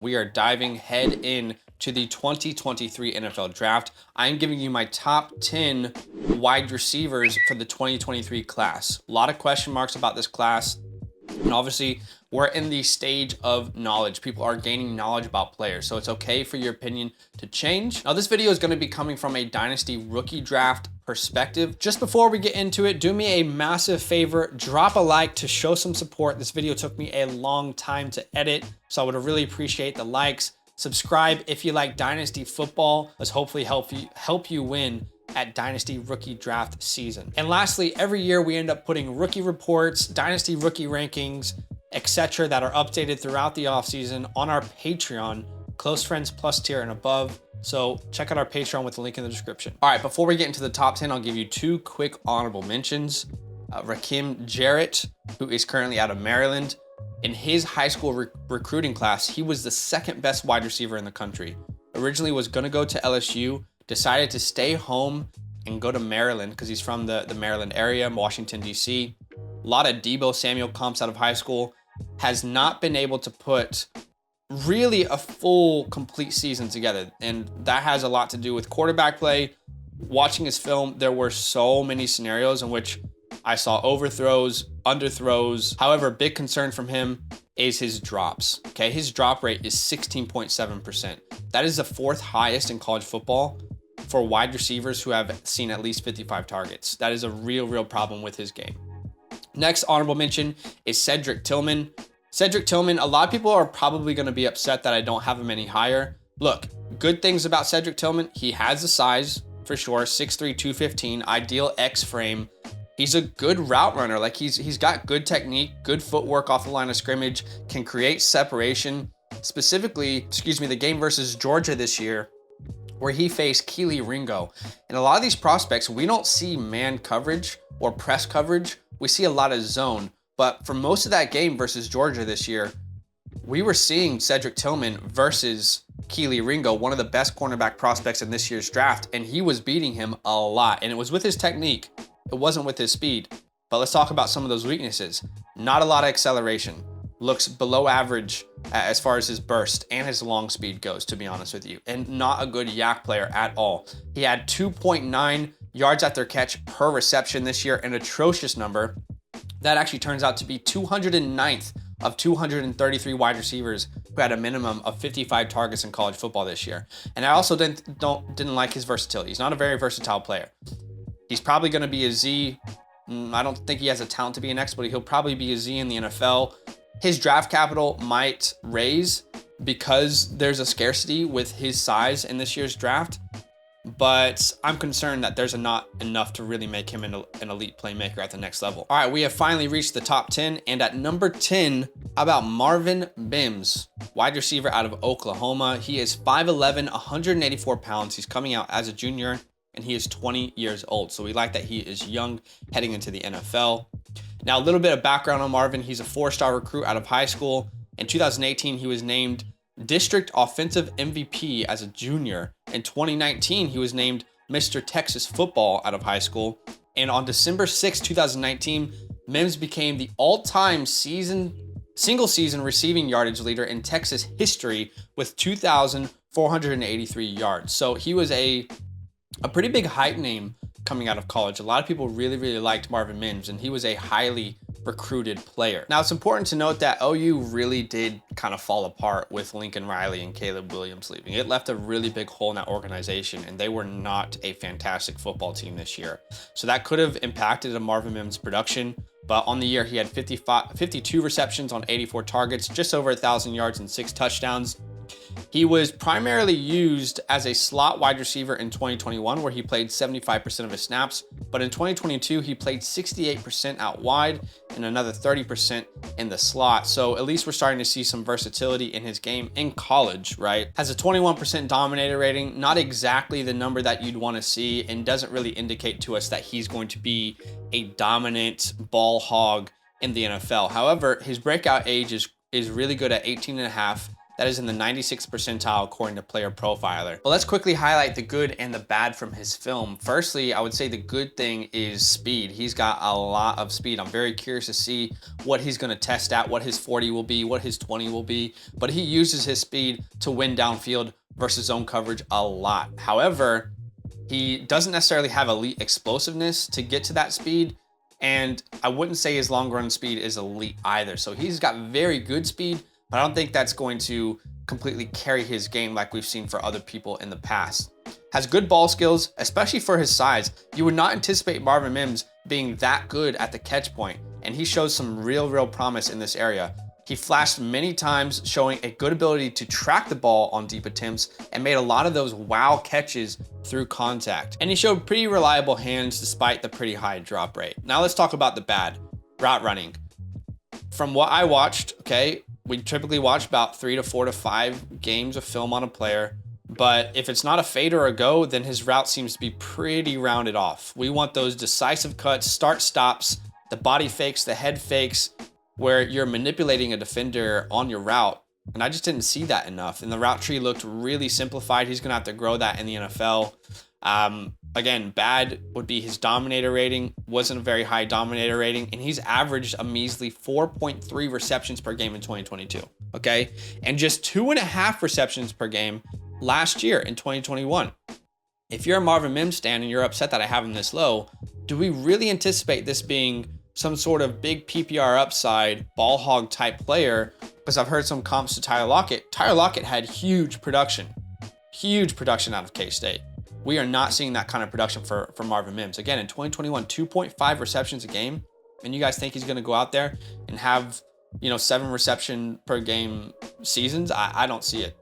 we are diving head in to the 2023 NFL Draft. I'm giving you my top 10 wide receivers for the 2023 class. A lot of question marks about this class. And obviously, we're in the stage of knowledge. People are gaining knowledge about players, so it's okay for your opinion to change. Now, this video is going to be coming from a Dynasty Rookie Draft perspective. Just before we get into it, do me a massive favor, drop a like to show some support. This video took me a long time to edit, so I would really appreciate the likes. Subscribe if you like Dynasty football. Let's hopefully help you win at Dynasty Rookie Draft season. And lastly, every year we end up putting rookie reports, Dynasty rookie rankings, etc. that are updated throughout the offseason on our Patreon, Close Friends Plus tier and above. So check out our Patreon with the link in the description. All right, before we get into the top 10, I'll give you two quick honorable mentions. Rakim Jarrett, who is currently out of Maryland. In his high school recruiting class, he was the second best wide receiver in the country. Originally was gonna go to LSU, decided to stay home and go to Maryland because he's from the Maryland area, Washington, D.C. A lot of Deebo Samuel comps out of high school. Has not been able to put really a full, complete season together. And that has a lot to do with quarterback play. Watching his film, there were so many scenarios in which I saw overthrows, underthrows. However, big concern from him is his drops. Okay, his drop rate is 16.7%. That is the fourth highest in college football for wide receivers who have seen at least 55 targets. That is a real problem with his game. Next honorable mention is Cedric Tillman. Cedric Tillman, a lot of people are probably going to be upset that I don't have him any higher. Look, good things about Cedric Tillman. He has the size for sure, 6'3", 215, ideal X frame. He's a good route runner. Like he's got good technique, good footwork off the line of scrimmage, can create separation. Specifically, the game versus Georgia this year, where he faced Kelee Ringo. And a lot of these prospects, we don't see man coverage or press coverage. We see a lot of zone. But for most of that game versus Georgia this year, we were seeing Cedric Tillman versus Kelee Ringo, one of the best cornerback prospects in this year's draft, and he was beating him a lot. And it was with his technique. It wasn't with his speed. But let's talk about some of those weaknesses. Not a lot of acceleration. Looks below average as far as his burst and his long speed goes, to be honest with you. And not a good yak player at all. He had 2.9 yards after catch per reception this year, an atrocious number. That actually turns out to be 209th of 233 wide receivers who had a minimum of 55 targets in college football this year. And I also didn't like his versatility. He's not a very versatile player. He's probably going to be a Z. I don't think he has a talent to be an X, but he'll probably be a Z in the NFL. His draft capital might raise because there's a scarcity with his size in this year's draft, but I'm concerned that there's not enough to really make him an elite playmaker at the next level. All right, we have finally reached the top 10, and at number 10, how about Marvin Mims, wide receiver out of Oklahoma. He is 5'11", 184 pounds. He's coming out as a junior, and he is 20 years old. So we like that he is young heading into the NFL. Now, a little bit of background on Marvin. He's a 4-star recruit out of high school. In 2018, he was named District Offensive MVP as a junior. In 2019, he was named Mr. Texas Football out of high school. And on December 6, 2019, Mims became the all-time single season receiving yardage leader in Texas history with 2,483 yards. So he was a pretty big hype name coming out of college. A lot of people really liked Marvin Mims, and he was a highly recruited player. Now, it's important to note that OU really did kind of fall apart with Lincoln Riley and Caleb Williams leaving. It left a really big hole in that organization, and they were not a fantastic football team this year. So that could have impacted Marvin Mims' production, but on the year, he had 52 receptions on 84 targets, just over 1,000 yards and 6 touchdowns. He was primarily used as a slot wide receiver in 2021, where he played 75% of his snaps. But in 2022, he played 68% out wide and another 30% in the slot. So at least we're starting to see some versatility in his game in college, right? Has a 21% dominator rating, not exactly the number that you'd want to see, and doesn't really indicate to us that he's going to be a dominant ball hog in the NFL. However, his breakout age is really good at 18 and a half. that is in the 96th percentile according to Player Profiler. But let's quickly highlight the good and the bad from his film. Firstly, I would say the good thing is speed. He's got a lot of speed. I'm very curious to see what he's going to test at, what his 40 will be, what his 20 will be, but he uses his speed to win downfield versus zone coverage a lot. However, he doesn't necessarily have elite explosiveness to get to that speed, and I wouldn't say his long run speed is elite either. So he's got very good speed, but I don't think that's going to completely carry his game like we've seen for other people in the past. Has good ball skills, especially for his size. You would not anticipate Marvin Mims being that good at the catch point, and he shows some real promise in this area. He flashed many times, showing a good ability to track the ball on deep attempts and made a lot of those wow catches through contact. And he showed pretty reliable hands despite the pretty high drop rate. Now let's talk about the bad, route running. From what I watched, okay, we typically watch about 3 to 4 to 5 games of film on a player, but if it's not a fade or a go, then his route seems to be pretty rounded off. We want those decisive cuts, start stops, the body fakes, the head fakes, where you're manipulating a defender on your route. And I just didn't see that enough. And the route tree looked really simplified. He's gonna have to grow that in the NFL. Again, bad would be his dominator rating. Wasn't a very high dominator rating. And he's averaged a measly 4.3 receptions per game in 2022, okay? And just 2.5 receptions per game last year in 2021. If you're a Marvin Mims stan and you're upset that I have him this low, do we really anticipate this being some sort of big PPR upside, ball hog type player? Because I've heard some comps to Tyler Lockett. Tyler Lockett had huge production out of K-State. We are not seeing that kind of production for Marvin Mims. Again, in 2021, 2.5 receptions a game. And you guys think he's going to go out there and have, 7 reception per game seasons? I don't see it.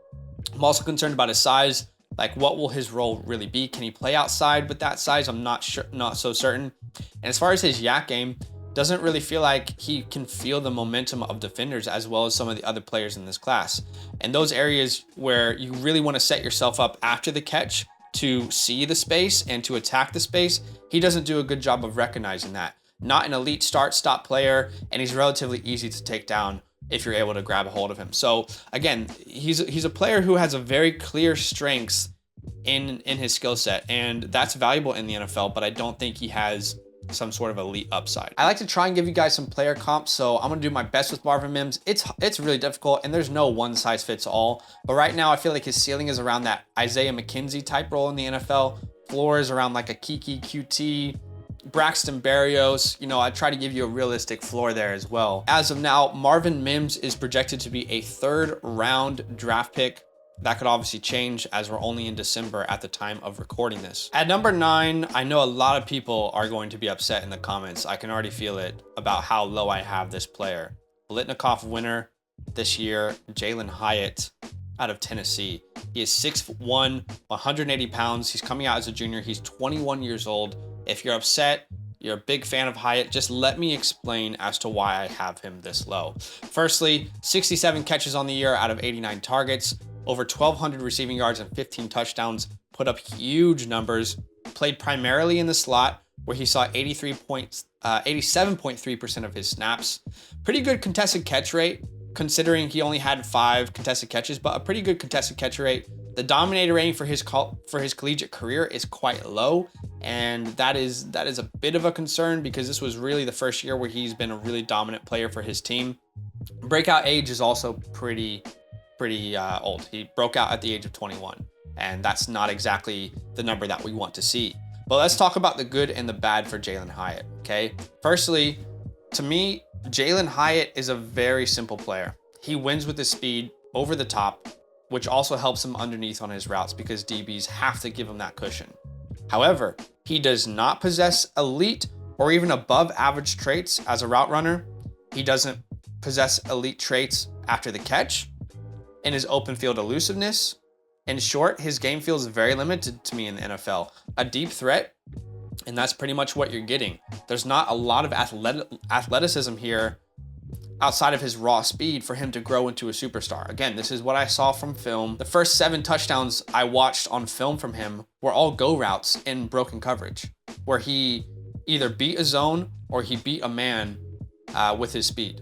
I'm also concerned about his size. Like, what will his role really be? Can he play outside with that size? I'm not so certain. And as far as his yak game, doesn't really feel like he can feel the momentum of defenders as well as some of the other players in this class. And those areas where you really want to set yourself up after the catch to see the space and to attack the space, he doesn't do a good job of recognizing that. Not an elite start-stop player, and he's relatively easy to take down if you're able to grab a hold of him. So again, he's a player who has a very clear strengths in his skill set, and that's valuable in the NFL, but I don't think he has some sort of elite upside. I like to try and give you guys some player comps, so I'm gonna do my best with Marvin Mims. It's really difficult, and there's no one size fits all, but right now I feel like his ceiling is around that Isaiah McKenzie type role in the NFL. Floor is around like a Kiki QT, Braxton Berrios. I try to give you a realistic floor there as well. As of now, Marvin Mims is projected to be a 3rd round draft pick. That could obviously change as we're only in December at the time of recording this. At number 9, I know a lot of people are going to be upset in the comments. I can already feel it about how low I have this player. Blitnikoff winner this year, Jalen Hyatt out of Tennessee. He is 6'1", 180 pounds. He's coming out as a junior. He's 21 years old. If you're upset, you're a big fan of Hyatt, just let me explain as to why I have him this low. Firstly, 67 catches on the year out of 89 targets. Over 1,200 receiving yards and 15 touchdowns, put up huge numbers, played primarily in the slot where he saw 87.3% of his snaps. Pretty good contested catch rate, considering he only had 5 contested catches, but a pretty good contested catch rate. The dominator rating for his collegiate career is quite low, and that is a bit of a concern because this was really the first year where he's been a really dominant player for his team. Breakout age is also pretty old. He broke out at the age of 21, and that's not exactly the number that we want to see. But let's talk about the good and the bad for Jalen Hyatt, okay? Firstly, to me, Jalen Hyatt is a very simple player. He wins with his speed over the top, which also helps him underneath on his routes because DBs have to give him that cushion. However, he does not possess elite or even above average traits as a route runner. He doesn't possess elite traits after the catch, in his open field elusiveness. In short, his game feels very limited to me in the NFL. A deep threat, and that's pretty much what you're getting. There's not a lot of athleticism here outside of his raw speed for him to grow into a superstar. Again, this is what I saw from film. The first 7 touchdowns I watched on film from him were all go routes in broken coverage, where he either beat a zone or he beat a man with his speed.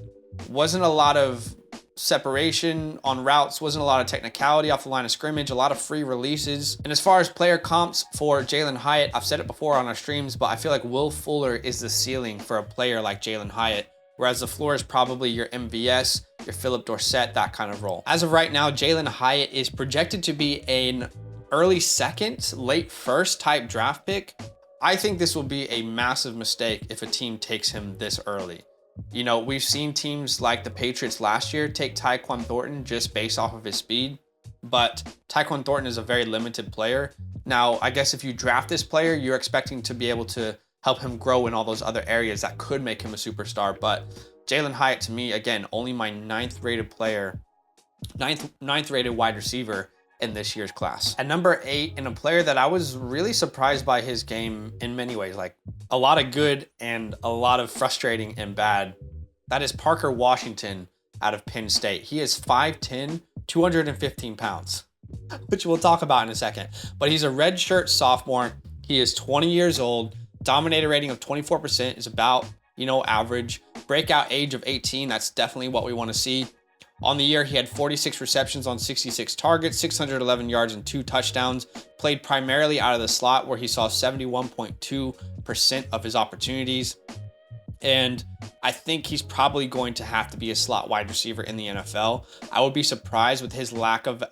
Wasn't a lot of separation on routes, wasn't a lot of technicality off the line of scrimmage, a lot of free releases. And as far as player comps for Jalin Hyatt, I've said it before on our streams, but I feel like Will Fuller is the ceiling for a player like Jalin Hyatt, whereas the floor is probably your MVS, your Philip Dorsett, that kind of role. As of right now, Jalin Hyatt is projected to be an early second, late first type draft pick. I think this will be a massive mistake if a team takes him this early. You know, we've seen teams like the Patriots last year take Tyquan Thornton just based off of his speed, but Tyquan Thornton is a very limited player. Now, I guess if you draft this player, you're expecting to be able to help him grow in all those other areas that could make him a superstar. But Jalin Hyatt, to me, again, only my ninth rated wide receiver in this year's class. At number 8, and a player that I was really surprised by his game in many ways, like a lot of good and a lot of frustrating and bad. That is Parker Washington out of Penn State. He is 5'10", 215 pounds, which we'll talk about in a second. But he's a redshirt sophomore. He is 20 years old. Dominator rating of 24% is about, average. Breakout age of 18, that's definitely what we want to see. On the year, he had 46 receptions on 66 targets, 611 yards and 2 touchdowns, played primarily out of the slot where he saw 71.2% of his opportunities. And I think he's probably going to have to be a slot wide receiver in the NFL. I would be surprised with his lack of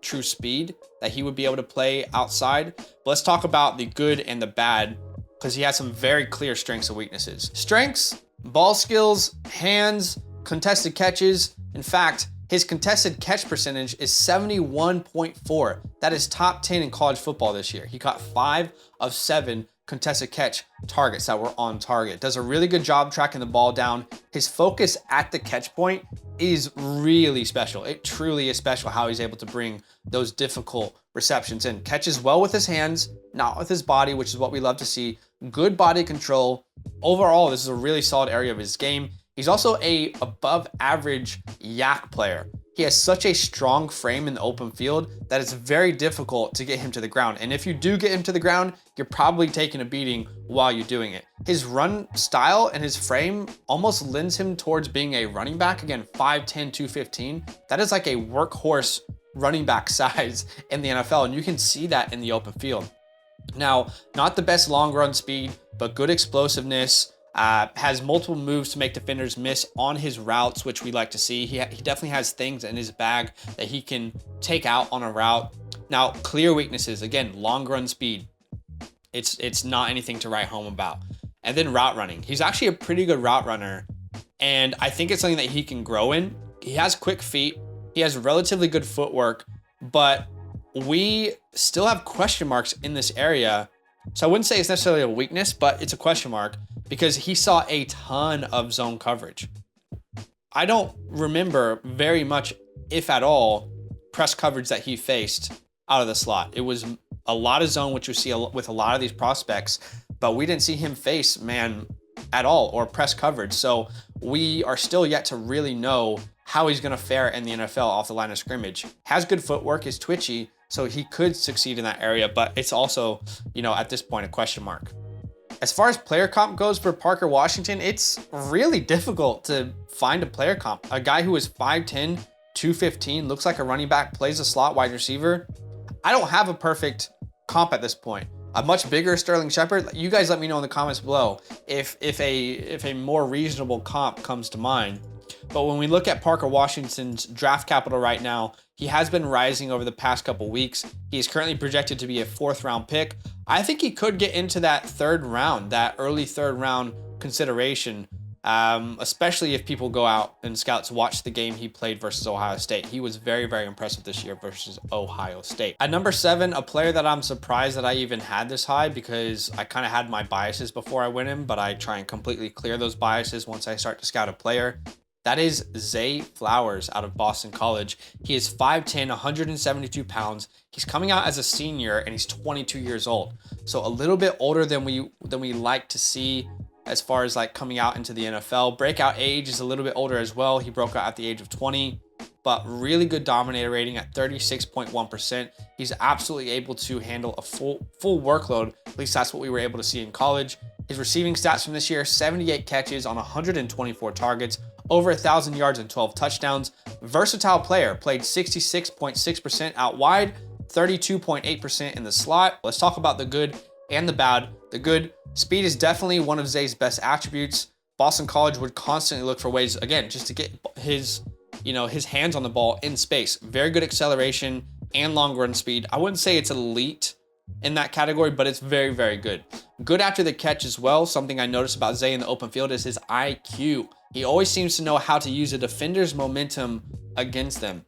true speed that he would be able to play outside. But let's talk about the good and the bad, because he has some very clear strengths and weaknesses. Strengths, ball skills, hands, contested catches. In fact, his contested catch percentage is 71.4. That is top 10 in college football this year. He caught 5 of 7 contested catch targets that were on target. Does a really good job tracking the ball down. His focus at the catch point is really special. It truly is special how he's able to bring those difficult receptions in. Catches well with his hands, not with his body, which is what we love to see. Good body control. Overall, this is a really solid area of his game. He's also a above average yak player. He has such a strong frame in the open field that it's very difficult to get him to the ground. And if you do get him to the ground, you're probably taking a beating while you're doing it. His run style and his frame almost lends him towards being a running back. Again, 5'10", 215. That is like a workhorse running back size in the NFL. And you can see that in the open field. Now, not the best long run speed, but good explosiveness. Has multiple moves to make defenders miss on his routes, which we like to see. He definitely has things in his bag that he can take out on a route. Now, clear weaknesses, again, long run speed. It's not anything to write home about. And then route running. He's actually a pretty good route runner, and I think it's something that he can grow in. He has quick feet. He has relatively good footwork, but we still have question marks in this area. So I wouldn't say it's necessarily a weakness, but it's a question mark, because he saw a ton of zone coverage. I don't remember very much, if at all, press coverage that he faced out of the slot. It was a lot of zone, which you see with a lot of these prospects, but we didn't see him face man at all or press coverage. So we are still yet to really know how he's going to fare in the NFL off the line of scrimmage. Has good footwork, is twitchy, so he could succeed in that area, but it's also, at this point, a question mark. As far as player comp goes for Parker Washington, it's really difficult to find a player comp. A guy who is 5'10", 215, looks like a running back, plays a slot wide receiver. I don't have a perfect comp at this point. A much bigger Sterling Shepard. You guys let me know in the comments below if a more reasonable comp comes to mind. But when we look at Parker Washington's draft capital right now, he has been rising over the past couple weeks. He is currently projected to be a 4th round pick. I think he could get into that 3rd round, that early 3rd round consideration, especially if people go out and scouts watch the game he played versus Ohio State. He was very, very impressive this year versus Ohio State. At number 7, a player that I'm surprised that I even had this high, because I kind of had my biases before I went in, but I try and completely clear those biases once I start to scout a player. That is Zay Flowers out of Boston College. He is 5'10", 172 pounds. He's coming out as a senior and he's 22 years old. So a little bit older than we like to see as far as like coming out into the NFL. Breakout age is a little bit older as well. He broke out at the age of 20, but really good dominator rating at 36.1%. He's absolutely able to handle a full workload. At least that's what we were able to see in college. His receiving stats from this year: 78 catches on 124 targets, over 1,000 yards and 12 touchdowns. Versatile player, played 66.6% out wide, 32.8% in the slot. Let's talk about the good and the bad. The good, speed is definitely one of Zay's best attributes. Boston College would constantly look for ways, again, just to get his hands on the ball in space. Very good acceleration and long run speed. I wouldn't say it's elite in that category, but it's very, very good. Good after the catch as well. Something I noticed about Zay in the open field is his IQ. He always seems to know how to use a defender's momentum against them,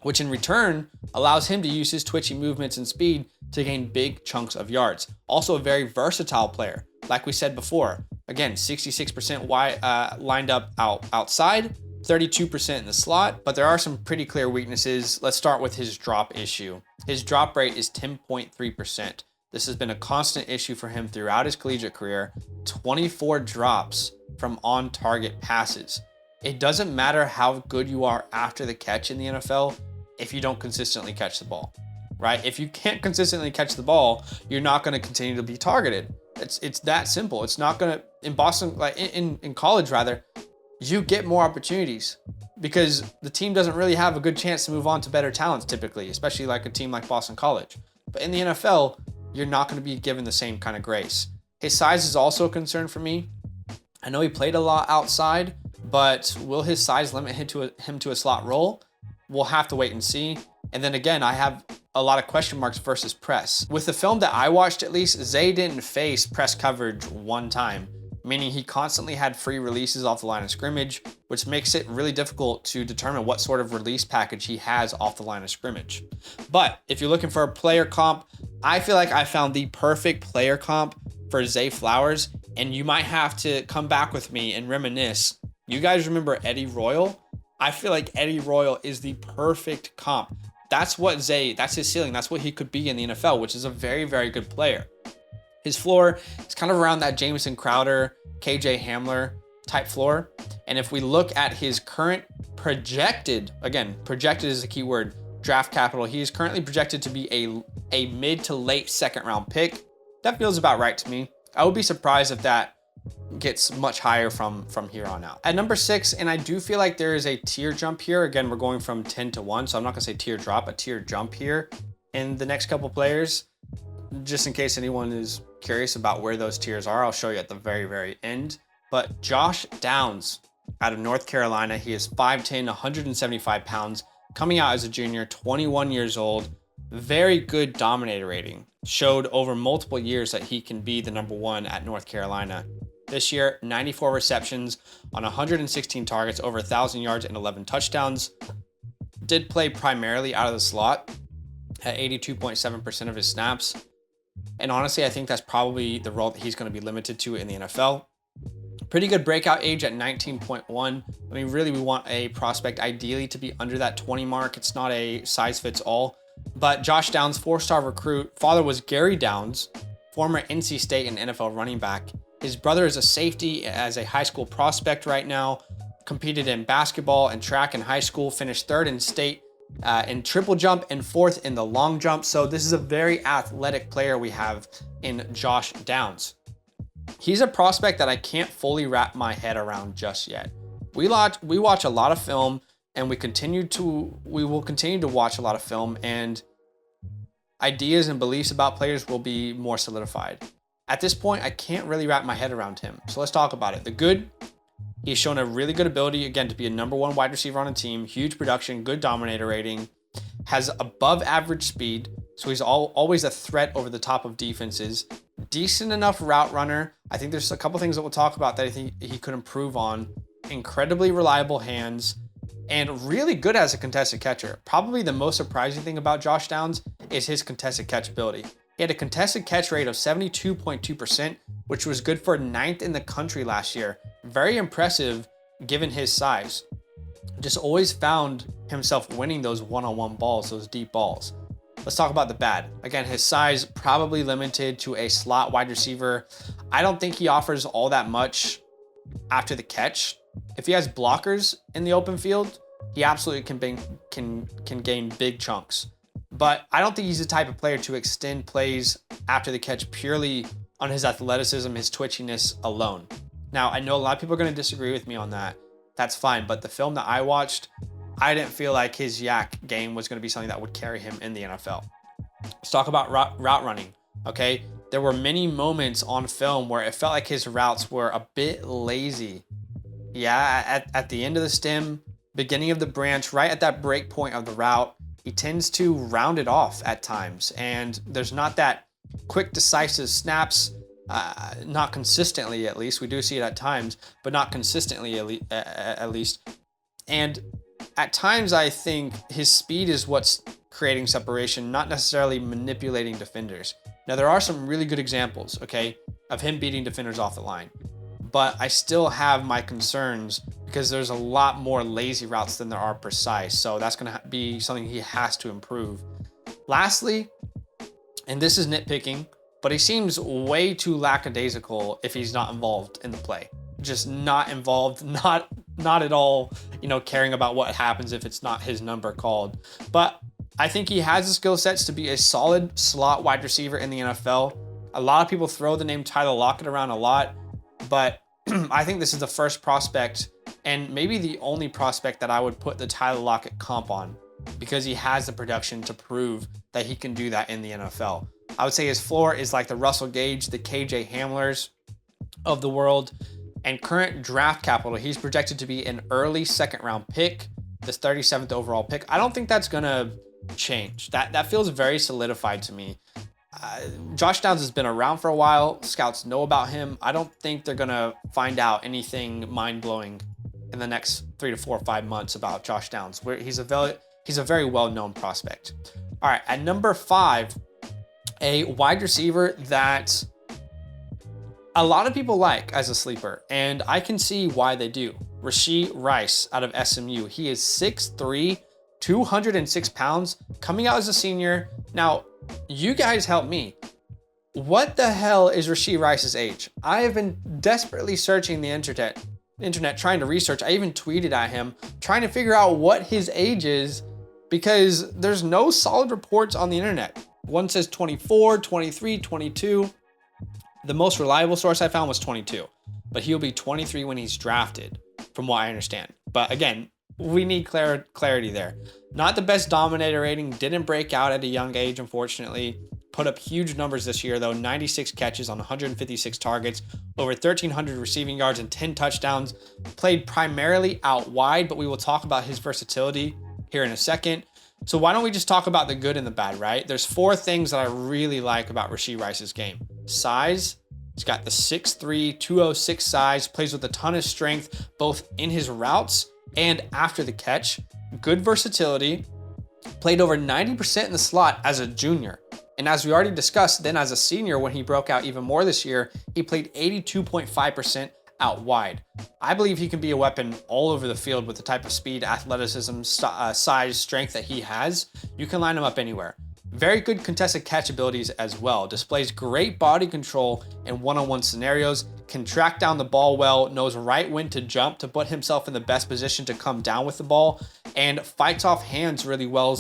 which in return allows him to use his twitchy movements and speed to gain big chunks of yards. Also a very versatile player. Like we said before, again, 66% wide, lined up outside, 32% in the slot, but there are some pretty clear weaknesses. Let's start with his drop issue. His drop rate is 10.3%. This has been a constant issue for him throughout his collegiate career. 24 drops from on-target passes. It doesn't matter how good you are after the catch in the NFL if you don't consistently catch the ball, right? If you can't consistently catch the ball, you're not going to continue to be targeted. It's that simple. It's not going to, in Boston, like in college rather, you get more opportunities because the team doesn't really have a good chance to move on to better talents typically, especially like a team like Boston College. But in the NFL, you're not going to be given the same kind of grace. His size is also a concern for me. I know he played a lot outside, but will his size limit him to a slot role? We'll have to wait and see. And then again, I have a lot of question marks versus press. With the film that I watched, at least, Zay didn't face press coverage one time, meaning he constantly had free releases off the line of scrimmage, which makes it really difficult to determine what sort of release package he has off the line of scrimmage. But if you're looking for a player comp, I feel like I found the perfect player comp for Zay Flowers, and you might have to come back with me and reminisce. You guys remember Eddie Royal? I feel like Eddie Royal is the perfect comp. That's what Zay, that's his ceiling. That's what he could be in the NFL, which is a very, very good player. His floor is kind of around that Jamison Crowder, KJ Hamler type floor. And if we look at his current projected, again, projected is the key word, draft capital, he is currently projected to be a mid to late second round pick. That feels about right to me. I would be surprised if that gets much higher from here on out. At number 6, and I do feel like there is a tier jump here. Again, we're going from 10 to 1, so I'm not gonna say tier drop, a tier jump here in the next couple players. Just in case anyone is curious about where those tiers are, I'll show you at the very, very end. But Josh Downs out of North Carolina, he is 5'10", 175 pounds, coming out as a junior, 21 years old, very good dominator rating. Showed over multiple years that he can be the number 1 at North Carolina. This year, 94 receptions on 116 targets, over 1,000 yards and 11 touchdowns. Did play primarily out of the slot at 82.7% of his snaps. And honestly, I think that's probably the role that he's going to be limited to in the NFL. Pretty good breakout age at 19.1. I mean, really, we want a prospect ideally to be under that 20 mark. It's not a size fits all. But Josh Downs, 4-star recruit. Father was Gary Downs, former NC State and NFL running back. His brother is a safety as a high school prospect right now. Competed in basketball and track in high school. Finished 3rd in state in triple jump and 4th in the long jump. So this is a very athletic player we have in Josh Downs. He's a prospect that I can't fully wrap my head around just yet. We watch a lot of film, and we will continue to watch a lot of film, and ideas and beliefs about players will be more solidified. At this point, I can't really wrap my head around him. So let's talk about it. The good, he's shown a really good ability, again, to be a number 1 wide receiver on a team, huge production, good dominator rating, has above average speed, so he's always a threat over the top of defenses, decent enough route runner. I think there's a couple things that we'll talk about that I think he could improve on. Incredibly reliable hands, and really good as a contested catcher. Probably the most surprising thing about Josh Downs is his contested catch ability. He had a contested catch rate of 72.2%, which was good for 9th in the country last year. Very impressive given his size. Just always found himself winning those one-on-one balls, those deep balls. Let's talk about the bad. Again, his size probably limited to a slot wide receiver. I don't think he offers all that much after the catch. If he has blockers in the open field, he absolutely can gain big chunks. But I don't think he's the type of player to extend plays after the catch purely on his athleticism, his twitchiness alone. Now, I know a lot of people are going to disagree with me on that, that's fine. But the film that I watched, I didn't feel like his yak game was going to be something that would carry him in the NFL. Let's talk about route running, okay? There were many moments on film where it felt like his routes were a bit lazy. Yeah, at the end of the stem, beginning of the branch, right at that break point of the route, he tends to round it off at times. And there's not that quick, decisive snaps, not consistently at least. We do see it at times, but not consistently at least. And at times, I think his speed is what's creating separation, not necessarily manipulating defenders. Now, there are some really good examples, okay, of him beating defenders off the line. But I still have my concerns because there's a lot more lazy routes than there are precise. So that's going to be something he has to improve. Lastly, and this is nitpicking, but he seems way too lackadaisical if he's not involved in the play. Just not involved, not at all, caring about what happens if it's not his number called. But I think he has the skill sets to be a solid slot wide receiver in the NFL. A lot of people throw the name Tyler Lockett around a lot, but I think this is the first prospect and maybe the only prospect that I would put the Tyler Lockett comp on because he has the production to prove that he can do that in the NFL. I would say his floor is like the Russell Gage, the KJ Hamlers of the world, and current draft capital, he's projected to be an early second round pick, this 37th overall pick. I don't think that's gonna change. That feels very solidified to me. Josh Downs has been around for a while. Scouts know about him. I don't think they're gonna find out anything mind-blowing in the next 3 to 4 or 5 months about Josh Downs. He's a very well-known prospect. All right, at number 5, a wide receiver that a lot of people like as a sleeper, and I can see why they do. Rashee Rice out of SMU. He is 6'3", 206 pounds, coming out as a senior. Now, you guys help me. What the hell is Rashee Rice's age? I have been desperately searching the internet trying to research. I even tweeted at him trying to figure out what his age is because there's no solid reports on the internet. One says 24, 23, 22. The most reliable source I found was 22, but he'll be 23 when he's drafted, from what I understand. But again, we need clarity there. Not the best dominator rating, didn't break out at a young age, unfortunately. Put up huge numbers this year, though. 96 catches on 156 targets, over 1,300 receiving yards and 10 touchdowns. Played primarily out wide, but we will talk about his versatility here in a second. So why don't we just talk about the good and the bad, right? There's 4 things that I really like about Rashee Rice's game. Size. He's got the 6'3", 206 size, plays with a ton of strength, both in his routes and after the catch. Good versatility. Played over 90% in the slot as a junior. And as we already discussed, then as a senior, when he broke out even more this year, he played 82.5% out wide. I believe he can be a weapon all over the field with the type of speed, athleticism, size, strength that he has. You can line him up anywhere. Very good contested catch abilities as well. Displays great body control in one-on-one scenarios. Can track down the ball well. Knows right when to jump to put himself in the best position to come down with the ball. And fights off hands really well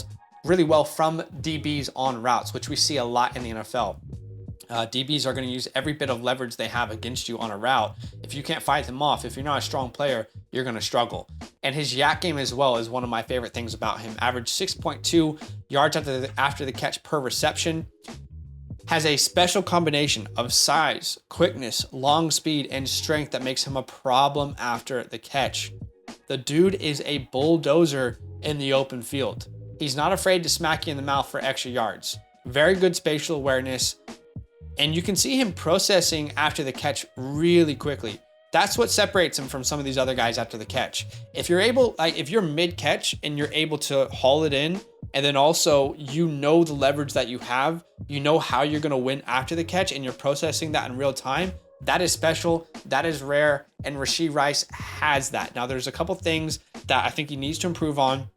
from DBs on routes, which we see a lot in the NFL. DBs are going to use every bit of leverage they have against you on a route. If you can't fight them off, if you're not a strong player, you're going to struggle. And his yak game as well is one of my favorite things about him. Average 6.2 yards after the catch per reception. Has a special combination of size, quickness, long speed, and strength that makes him a problem after the catch. The dude is a bulldozer in the open field. He's not afraid to smack you in the mouth for extra yards. Very good spatial awareness. And you can see him processing after the catch really quickly. That's what separates him from some of these other guys after the catch. If you're mid-catch and you're able to haul it in, and then also the leverage that you have, how you're going to win after the catch, and you're processing that in real time, that is special, that is rare, and Rashee Rice has that. Now, there's a couple things that I think he needs to improve on.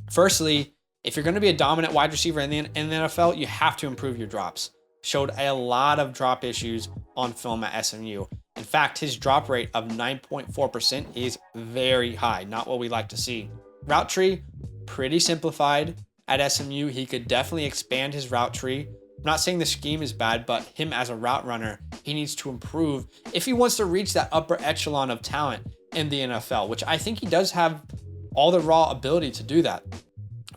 Firstly, if you're going to be a dominant wide receiver in the NFL, you have to improve your drops. Showed a lot of drop issues on film at SMU. In fact, his drop rate of 9.4% is very high, not what we like to see. Route tree, pretty simplified at SMU. He could definitely expand his route tree. I'm not saying the scheme is bad, but him as a route runner, he needs to improve if he wants to reach that upper echelon of talent in the NFL, which I think he does have all the raw ability to do that.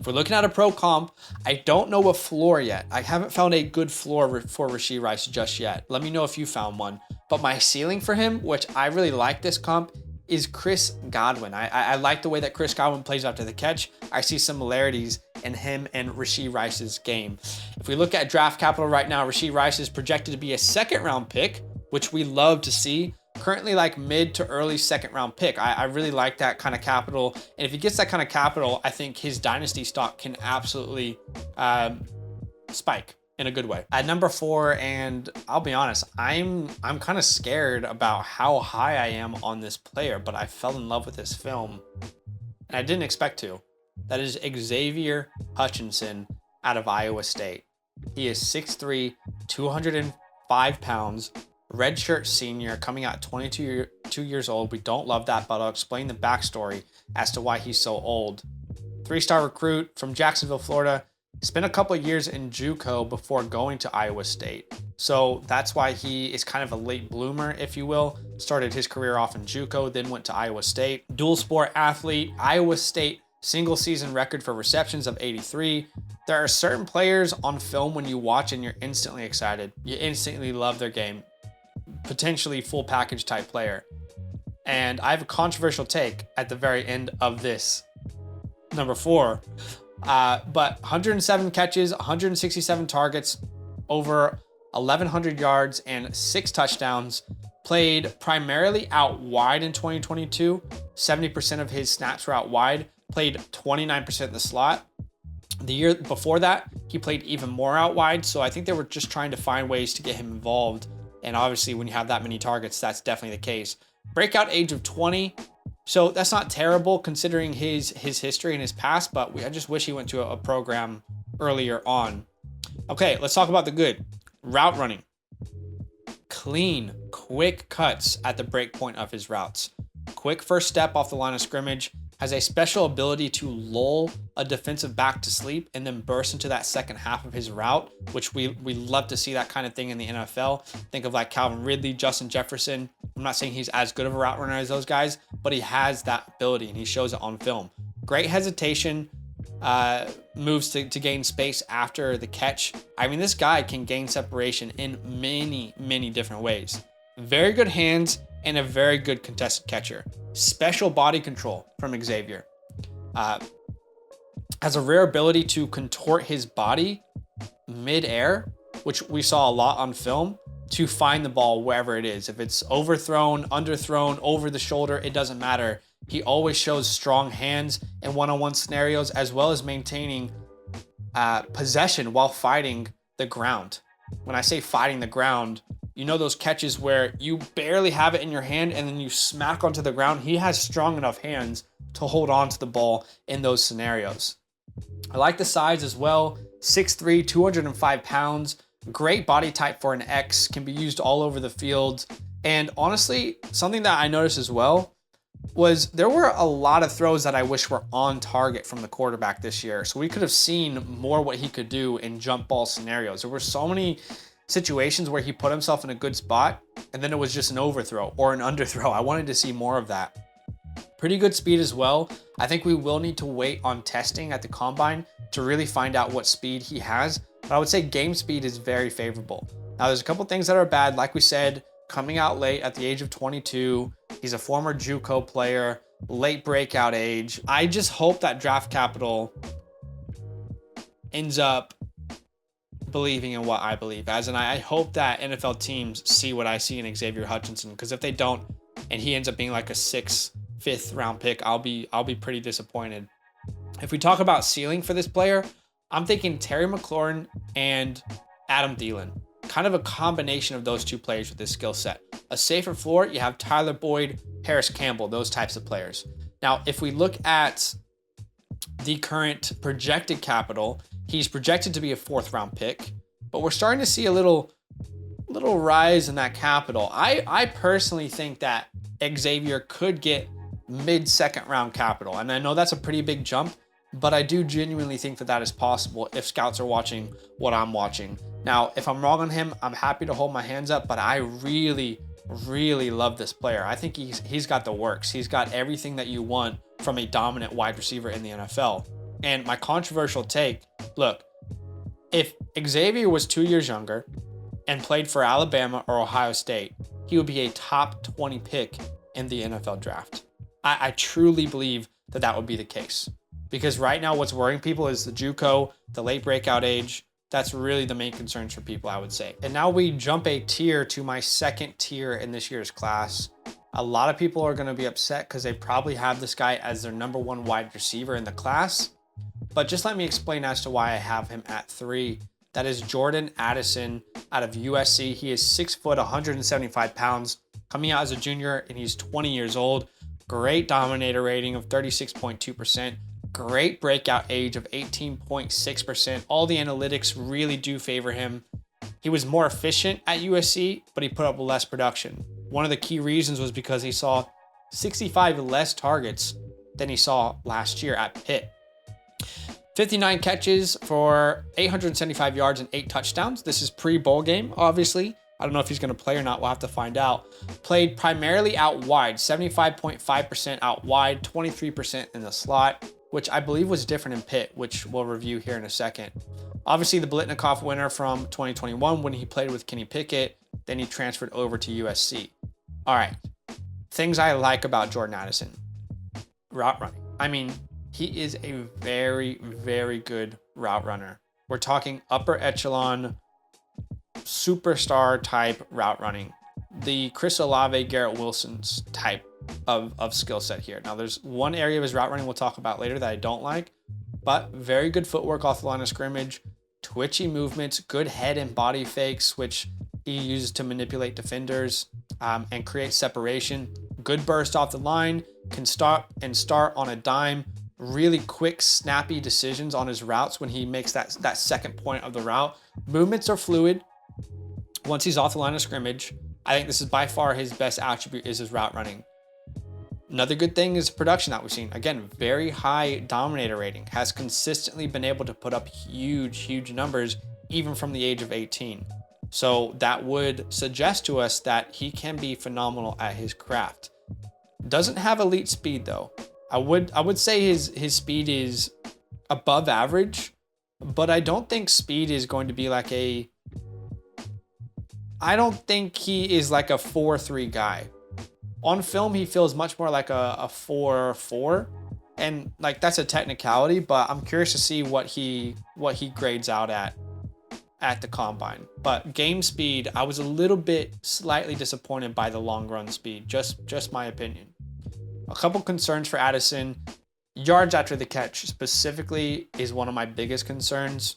If we're looking at a pro comp, I don't know a floor yet. I haven't found a good floor for Rashee Rice just yet. Let me know if you found one. But my ceiling for him, which I really like this comp, is Chris Godwin. I like the way that Chris Godwin plays after the catch. I see similarities in him and Rashee Rice's game. If we look at draft capital right now, Rashee Rice is projected to be a second-round pick, which we love to see. Currently like mid to early second-round pick. I really like that kind of capital. And if he gets that kind of capital, I think his dynasty stock can absolutely spike in a good way. At number 4, and I'll be honest, I'm kind of scared about how high I am on this player, but I fell in love with this film and I didn't expect to. That is Xavier Hutchinson out of Iowa State. He is 6'3", 205 pounds, redshirt senior, coming out 22 years old. We don't love that, but I'll explain the backstory as to why he's so old. 3-star recruit from Jacksonville, Florida. Spent a couple of years in JUCO before going to Iowa State. So that's why he is kind of a late bloomer, if you will. Started his career off in JUCO, then went to Iowa State. Dual sport athlete, Iowa State single season record for receptions of 83. There are certain players on film when you watch and you're instantly excited. You instantly love their game. Potentially full package type player. And I have a controversial take at the very end of this. Number 4. But 107 catches, 167 targets, over 1,100 yards, and 6 touchdowns. Played primarily out wide in 2022. 70% of his snaps were out wide. Played 29% in the slot. The year before that, he played even more out wide. So I think they were just trying to find ways to get him involved. And obviously, when you have that many targets, that's definitely the case. Breakout age of 20. So that's not terrible considering his history and his past, but I just wish he went to a program earlier on. Okay, let's talk about the good. Route running. Clean, quick cuts at the break point of his routes. Quick first step off the line of scrimmage. Has a special ability to lull a defensive back to sleep and then burst into that second half of his route, which we love to see that kind of thing in the NFL. Think of like Calvin Ridley, Justin Jefferson. I'm not saying he's as good of a route runner as those guys, but he has that ability and he shows it on film. Great hesitation, moves to gain space after the catch. I mean, this guy can gain separation in many different ways. Very good hands and a very good contested catcher. Special body control from Xavier. Has a rare ability to contort his body mid-air, which we saw a lot on film, to find the ball wherever it is. If it's overthrown, underthrown, over the shoulder, it doesn't matter. He always shows strong hands in one-on-one scenarios, as well as maintaining possession while fighting the ground. When I say fighting the ground, you know those catches where you barely have it in your hand and then you smack onto the ground? He has strong enough hands to hold on to the ball in those scenarios. I like the size as well. 6'3", 205 pounds. Great body type for an X. Can be used all over the field. And honestly, something that I noticed as well was there were a lot of throws that I wish were on target from the quarterback this year. So we could have seen more what he could do in jump ball scenarios. There were so many situations where he put himself in a good spot and then it was just an overthrow or an underthrow. I wanted to see more of that. Pretty good speed as well. I think we will need to wait on testing at the combine to really find out what speed he has. But I would say game speed is very favorable. Now there's a couple things that are bad. Like we said, coming out late at the age of 22. He's a former JUCO player, late breakout age. I just hope that draft capital ends up believing in what I believe as, and I hope that NFL teams see what I see in Xavier Hutchinson, because if they don't and he ends up being like a 6th, 5th round pick, I'll be pretty disappointed. If we talk about ceiling for this player, I'm thinking Terry McLaurin and Adam Thielen. Kind of a combination of those two players with this skill set. A safer floor, you have Tyler Boyd, Harris Campbell, those types of players. Now, if we look at the current projected capital, he's projected to be a 4th round pick, but we're starting to see a little rise in that capital. I personally think that Xavier could get mid-2nd round capital, and I know that's a pretty big jump, but I do genuinely think that is possible if scouts are watching what I'm watching. Now, if I'm wrong on him, I'm happy to hold my hands up, but I really really love this player. I think he's got the works. He's got everything that you want from a dominant wide receiver in the NFL. And my controversial take, look, if Xavier was 2 years younger and played for Alabama or Ohio State, he would be a top 20 pick in the NFL draft. I truly believe that that would be the case. Because right now what's worrying people is the JUCO, the late breakout age. That's really the main concerns for people, I would say. And now we jump a tier to my second tier in this year's class. A lot of people are going to be upset because they probably have this guy as their number one wide receiver in the class. But just let me explain as to why I have him at 3. That is Jordan Addison out of USC. He is 6 foot, 175 pounds, coming out as a junior, and he's 20 years old. Great dominator rating of 36.2%. Great breakout age of 18.6%. All the analytics really do favor him. He was more efficient at USC, but he put up less production. One of the key reasons was because he saw 65 less targets than he saw last year at Pitt. 59 catches for 875 yards and 8 touchdowns. This is pre-bowl game, obviously. I don't know if he's going to play or not. We'll have to find out. Played primarily out wide, 75.5% out wide, 23% in the slot, which I believe was different in Pitt, which we'll review here in a second. Obviously, the Blitnikoff winner from 2021 when he played with Kenny Pickett, then he transferred over to USC. All right, things I like about Jordan Addison. Route running. I mean, he is a very, very good route runner. We're talking upper echelon, superstar type route running. The Chris Olave, Garrett Wilson's type of skill set here. Now, there's one area of his route running we'll talk about later that I don't like, but very good footwork off the line of scrimmage, twitchy movements, good head and body fakes, which he uses to manipulate defenders and create separation. Good burst off the line, can stop and start on a dime. Really quick, snappy decisions on his routes when he makes that second point of the route. Movements are fluid once he's off the line of scrimmage. I think this is by far his best attribute is his route running. Another good thing is production that we've seen. Again, very high dominator rating. Has consistently been able to put up huge numbers even from the age of 18. So that would suggest to us that he can be phenomenal at his craft. Doesn't have elite speed though. I would say his speed is above average, but I don't think speed is going to be like I don't think he is like a 4.3 guy. On film, he feels much more like a 4.4, and like that's a technicality, but I'm curious to see what he grades out at the combine. But game speed, I was a little bit slightly disappointed by the long run speed, just my opinion. A couple concerns for Addison. Yards after the catch specifically is one of my biggest concerns.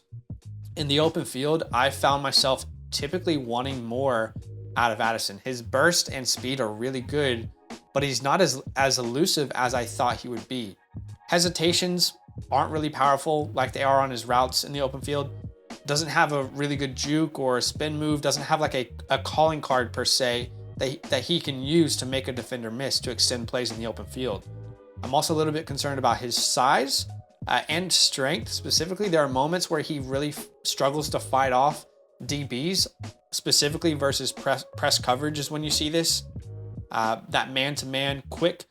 In the open field, I found myself typically wanting more out of Addison. His burst and speed are really good, but he's not as elusive as I thought he would be. Hesitations aren't really powerful like they are on his routes in the open field. Doesn't have a really good juke or a spin move. Doesn't have like a calling card per se that he can use to make a defender miss to extend plays in the open field. I'm also a little bit concerned about his size and strength. Specifically, there are moments where he really struggles to fight off DBs, specifically versus press coverage is when you see this. That man-to-man, quick,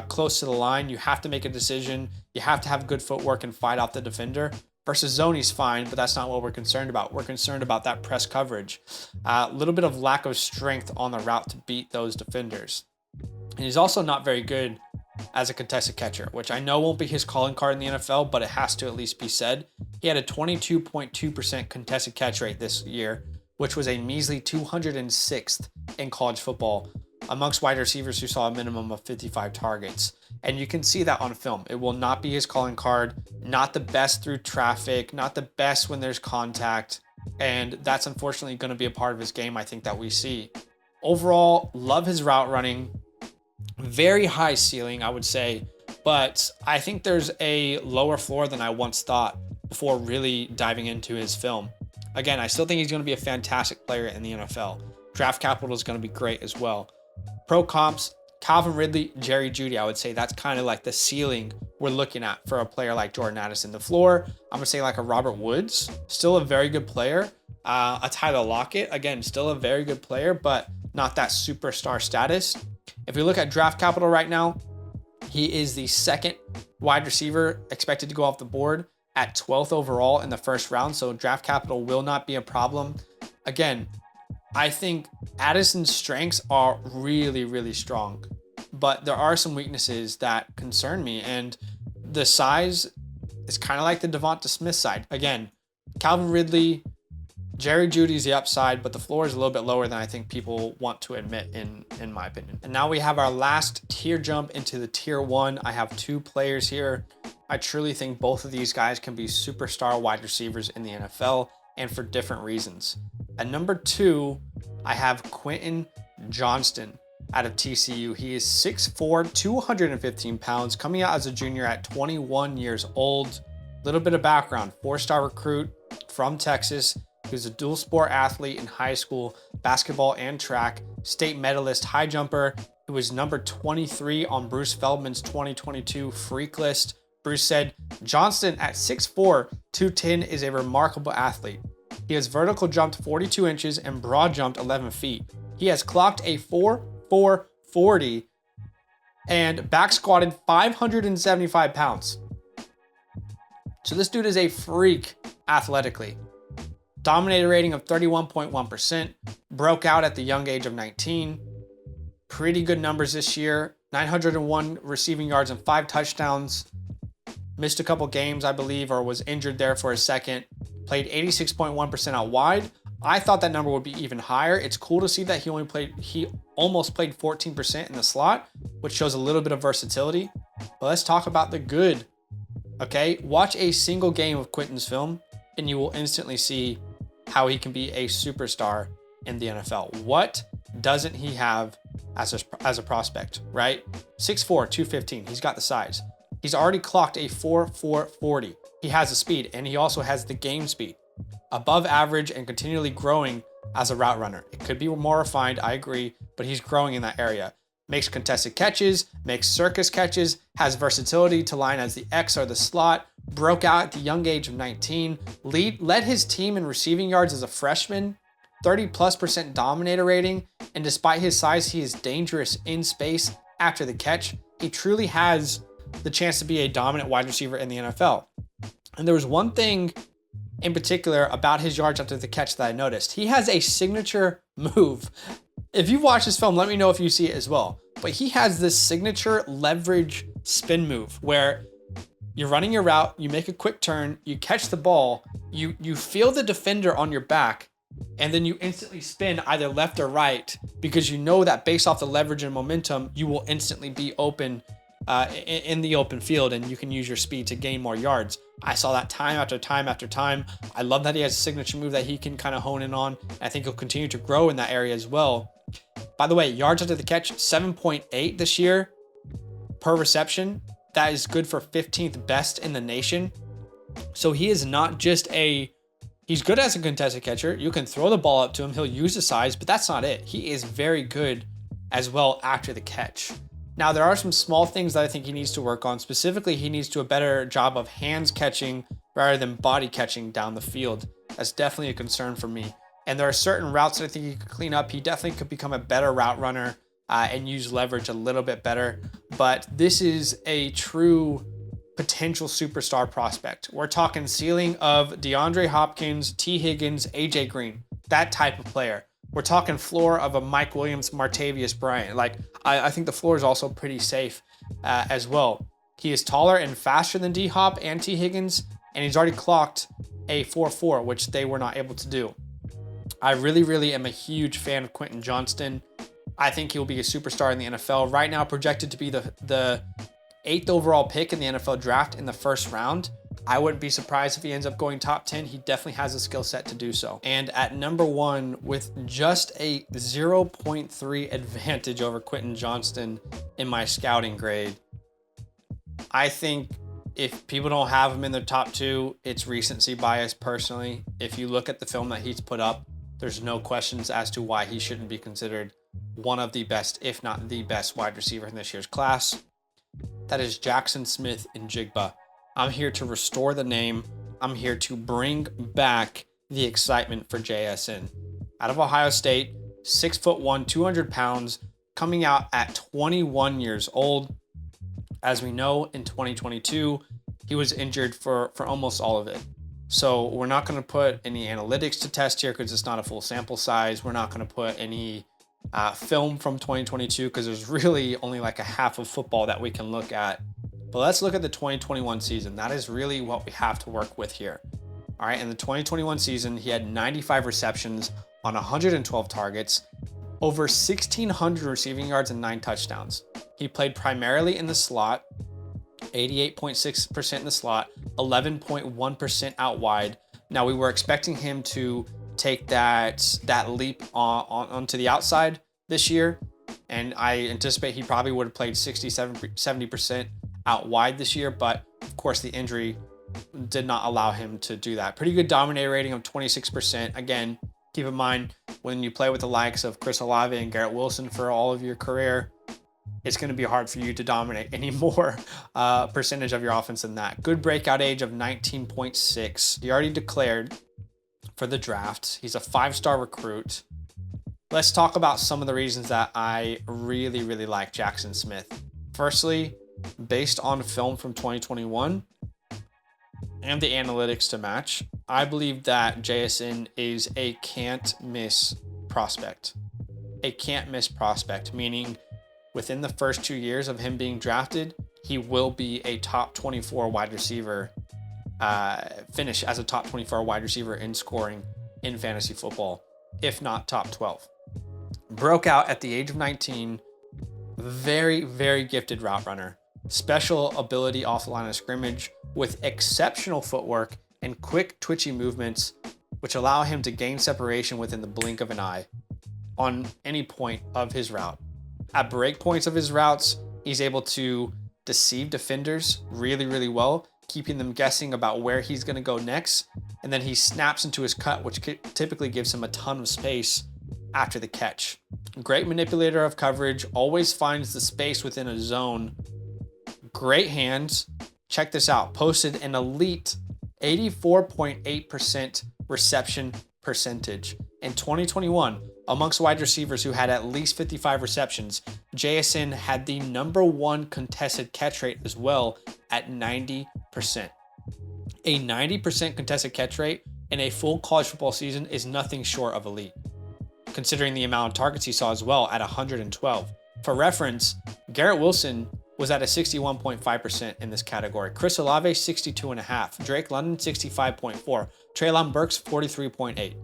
close to the line, you have to make a decision. You have to have good footwork and fight off the defender. Versus zone, he's fine, but that's not what we're concerned about. We're concerned about that press coverage. A little bit of lack of strength on the route to beat those defenders. And he's also not very good as a contested catcher, which I know won't be his calling card in the NFL, but it has to at least be said. He had a 22.2% contested catch rate this year, which was a measly 206th in college football amongst wide receivers who saw a minimum of 55 targets. And you can see that on film. It will not be his calling card, not the best through traffic, not the best when there's contact. And that's unfortunately going to be a part of his game, I think, that we see. Overall, love his route running. Very high ceiling, I would say. But I think there's a lower floor than I once thought before really diving into his film. Again, I still think he's going to be a fantastic player in the NFL. Draft capital is going to be great as well. Pro comps, Calvin Ridley, Jerry Jeudy, I would say that's kind of like the ceiling we're looking at for a player like Jordan Addison. The floor, I'm going to say like a Robert Woods, still a very good player. A Tyler Lockett, again, still a very good player, but not that superstar status. If we look at draft capital right now, he is the second wide receiver expected to go off the board at 12th overall in the first round. So draft capital will not be a problem. Again, I think Addison's strengths are really, really strong, but there are some weaknesses that concern me. And the size is kind of like the Devonta Smith side. Again, Calvin Ridley, Jerry Jeudy's the upside, but the floor is a little bit lower than I think people want to admit in my opinion. And now we have our last tier jump into the tier 1. I have 2 players here. I truly think both of these guys can be superstar wide receivers in the NFL, and for different reasons. At number 2, I have Quentin Johnston out of TCU. He is 6'4", 215 pounds, coming out as a junior at 21 years old. Little bit of background: 4-star recruit from Texas. He was a dual sport athlete in high school, basketball and track, state medalist high jumper. He was number 23 on Bruce Feldman's 2022 freak list. Bruce said, "Johnston at 6'4", 210 is a remarkable athlete. He has vertical jumped 42 inches and broad jumped 11 feet. He has clocked a 4.440 and back squatted 575 pounds. So this dude is a freak athletically. Dominator rating of 31.1%, broke out at the young age of 19. Pretty good numbers this year. 901 receiving yards and 5 touchdowns. Missed a couple games, I believe, or was injured there for a second. Played 86.1% out wide. I thought that number would be even higher. It's cool to see that he almost played 14% in the slot, which shows a little bit of versatility. But let's talk about the good. Okay, watch a single game of Quentin's film and you will instantly see how he can be a superstar in the NFL. What doesn't he have as a prospect, right? 6'4", 215. He's got the size. He's already clocked a 4.440. He has the speed, and he also has the game speed. Above average and continually growing as a route runner. It could be more refined, I agree, but he's growing in that area. Makes contested catches, makes circus catches, has versatility to line as the X or the slot, broke out at the young age of 19, led his team in receiving yards as a freshman, 30+% dominator rating, and despite his size, he is dangerous in space after the catch. He truly has the chance to be a dominant wide receiver in the NFL. And there was one thing in particular about his yards after the catch that I noticed. He has a signature move. If you've watched this film, let me know if you see it as well. But he has this signature leverage spin move where you're running your route, you make a quick turn, you catch the ball, you feel the defender on your back, and then you instantly spin either left or right because you know that based off the leverage and momentum, you will instantly be open in the open field and you can use your speed to gain more yards. I saw that time after time after time. I love that he has a signature move that he can kind of hone in on. I think he'll continue to grow in that area as well. By the way, yards after the catch, 7.8 this year per reception. That is good for 15th best in the nation. So he is not just he's good as a contested catcher. You can throw the ball up to him. He'll use the size, but that's not it. He is very good as well after the catch. Now, there are some small things that I think he needs to work on. Specifically, he needs to do a better job of hands catching rather than body catching down the field. That's definitely a concern for me. And there are certain routes that I think he could clean up. He definitely could become a better route runner and use leverage a little bit better. But this is a true potential superstar prospect. We're talking ceiling of DeAndre Hopkins, T. Higgins, AJ Green, that type of player. We're talking floor of a Mike Williams, Martavius Bryant. Like, I think the floor is also pretty safe as well. He is taller and faster than D-Hop and T. Higgins, and he's already clocked a 4.4, which they were not able to do. I really, really am a huge fan of Quentin Johnston. I think he'll be a superstar in the NFL. Right now, projected to be the 8th overall pick in the NFL draft in the first round. I wouldn't be surprised if he ends up going top 10. He definitely has a skill set to do so. And at number 1, with just a 0.3 advantage over Quentin Johnston in my scouting grade, I think if people don't have him in their top 2, it's recency bias personally. If you look at the film that he's put up, there's no questions as to why he shouldn't be considered one of the best, if not the best wide receiver in this year's class. That is Jackson Smith-Njigba. I'm here to restore the name. I'm here to bring back the excitement for JSN. Out of Ohio State, 6'1", 200 pounds, coming out at 21 years old. As we know, in 2022, he was injured for almost all of it. So we're not going to put any analytics to test here because it's not a full sample size. We're not going to put any film from 2022 because there's really only like a half of football that we can look at. But let's look at the 2021 season. That is really what we have to work with here. All right, in the 2021 season, he had 95 receptions on 112 targets, over 1,600 receiving yards and 9 touchdowns. He played primarily in the slot, 88.6% in the slot, 11.1% out wide. Now, we were expecting him to take that leap onto the outside this year, and I anticipate he probably would have played 70% out wide this year, but of course the injury did not allow him to do that. Pretty good dominator rating of 26%. Again, keep in mind, when you play with the likes of Chris Olave and Garrett Wilson for all of your career, it's going to be hard for you to dominate any more percentage of your offense than that. Good breakout age of 19.6. He already declared for the draft. He's a 5-star recruit. Let's talk about some of the reasons that I really, really like Jackson Smith. Firstly, based on film from 2021 and the analytics to match, I believe that JSN is a can't miss prospect. A can't miss prospect, meaning within the first 2 years of him being drafted, he will be a top 24 wide receiver, finish as a top 24 wide receiver in scoring in fantasy football, if not top 12. Broke out at the age of 19, very, very gifted route runner, special ability off the line of scrimmage with exceptional footwork and quick twitchy movements, which allow him to gain separation within the blink of an eye on any point of his route. At break points of his routes, he's able to deceive defenders really, really well, keeping them guessing about where he's going to go next. And then he snaps into his cut, which typically gives him a ton of space after the catch. Great manipulator of coverage, always finds the space within a zone. Great hands. Check this out. Posted an elite 84.8% reception percentage. In 2021, amongst wide receivers who had at least 55 receptions, JSN had the #1 contested catch rate as well at 90%. A 90% contested catch rate in a full college football season is nothing short of elite, considering the amount of targets he saw as well at 112. For reference, Garrett Wilson was at a 61.5% in this category. Chris Olave, 62.5. Drake London, 65.4. Treylon Burks, 43.8.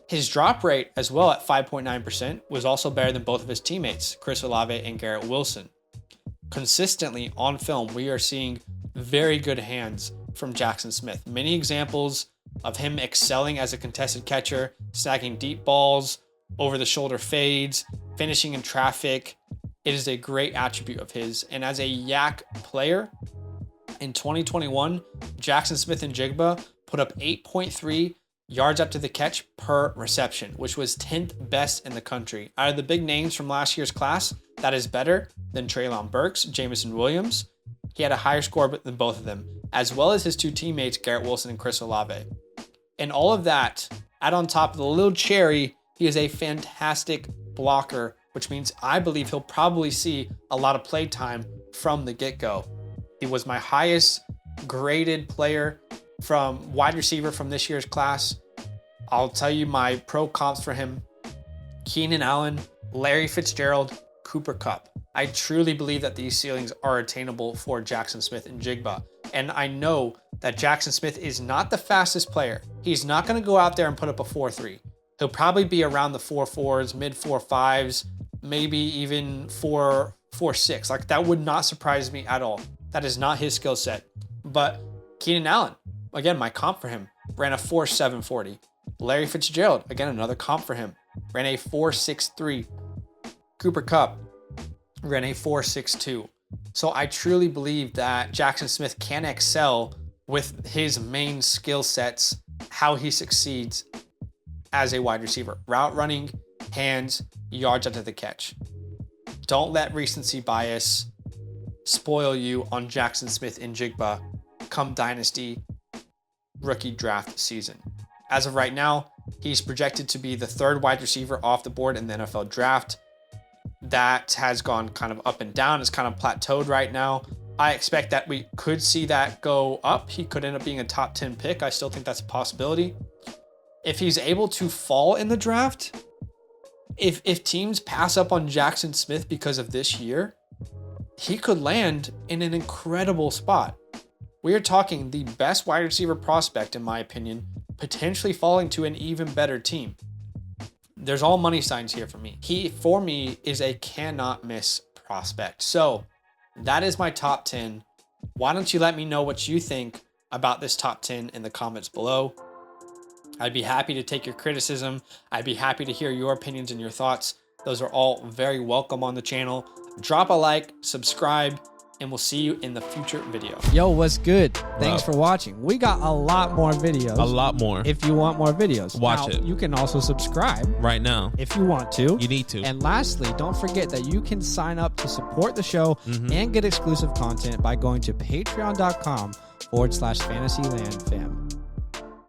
His drop rate as well at 5.9% was also better than both of his teammates, Chris Olave and Garrett Wilson. Consistently on film, we are seeing very good hands from Jackson Smith. Many examples of him excelling as a contested catcher, snagging deep balls, over the shoulder fades, finishing in traffic. It is a great attribute of his. And as a yak player, in 2021, Jackson Smith and Jigba put up 8.3 yards after the catch per reception, which was 10th best in the country. Out of the big names from last year's class, that is better than Treylon Burks, Jameson Williams. He had a higher score than both of them, as well as his two teammates, Garrett Wilson and Chris Olave. And all of that, add on top of the little cherry, he is a fantastic blocker, which means I believe he'll probably see a lot of play time from the get-go. He was my highest graded player from wide receiver from this year's class. I'll tell you my pro comps for him: Keenan Allen, Larry Fitzgerald, Cooper Kupp. I truly believe that these ceilings are attainable for Jackson Smith and Jigba. And I know that Jackson Smith is not the fastest player. He's not going to go out there and put up a 4.3. He'll probably be around the 4.4s, mid 4.5s, maybe even 4.6. Like, that would not surprise me at all. That is not his skill set. But Keenan Allen, again, my comp for him, ran a 4.740. Larry Fitzgerald, again, another comp for him, ran a 4.63. Cooper Kupp ran a 4.62. So I truly believe that Jackson Smith can excel with his main skill sets, how he succeeds as a wide receiver: route running, hands, yards after the catch. Don't let recency bias spoil you on Jackson Smith and Jigba come Dynasty Rookie Draft season. As of right now, he's projected to be the 3rd wide receiver off the board in the NFL draft. That has gone kind of up and down. It's kind of plateaued right now. I expect that we could see that go up. He could end up being a top 10 pick. I still think that's a possibility. If he's able to fall in the draft, if teams pass up on Jackson Smith because of this year, he could land in an incredible spot. We are talking the best wide receiver prospect, in my opinion, potentially falling to an even better team. There's all money signs here for me. He, for me, is a cannot miss prospect. So that is my top 10. Why don't you let me know what you think about this top 10 in the comments below? I'd be happy to take your criticism. I'd be happy to hear your opinions and your thoughts. Those are all very welcome on the channel. Drop a like, subscribe, and we'll see you in the future video. Yo, what's good? Thanks for watching. We got a lot more videos. A lot more. If you want more videos. Watch it. You can also subscribe. Right now. If you want to. You need to. And lastly, don't forget that you can sign up to support the show and get exclusive content by going to patreon.com/fantasylandfam.